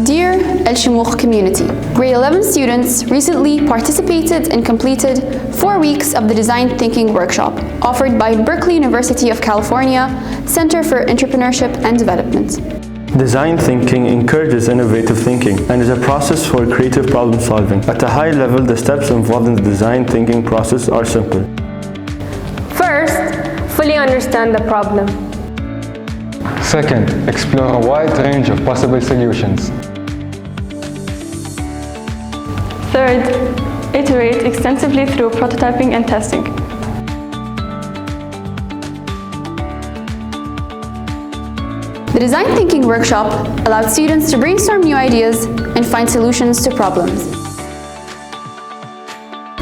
Dear El Shmoukh community, grade 11 students recently participated and completed 4 weeks of the Design Thinking Workshop offered by Berkeley University of California Center for Entrepreneurship and Development. Design thinking encourages innovative thinking and is a process for creative problem solving. At a high level, the steps involved in the design thinking process are simple. First, fully understand the problem. Second, explore a wide range of possible solutions. Third, iterate extensively through prototyping and testing. The Design Thinking Workshop allowed students to brainstorm new ideas and find solutions to problems.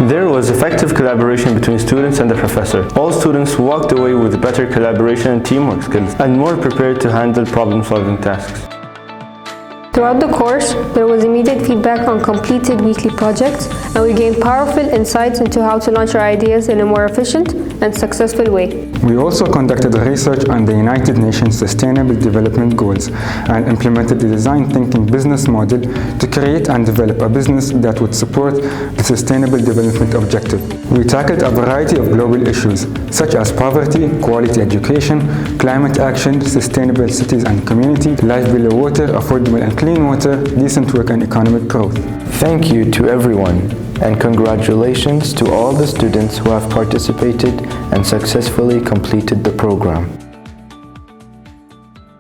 There was effective collaboration between students and the professor. All students walked away with better collaboration and teamwork skills and more prepared to handle problem-solving tasks. Throughout the course, there was immediate feedback on completed weekly projects, and we gained powerful insights into how to launch our ideas in a more efficient and successful way. We also conducted research on the United Nations Sustainable Development Goals and implemented the design thinking business model to create and develop a business that would support the Sustainable Development Objective. We tackled a variety of global issues such as poverty, quality education, climate action, sustainable cities and community, life below water, affordable and clean water, decent work and economic growth. Thank you to everyone, and congratulations to all the students who have participated and successfully completed the program.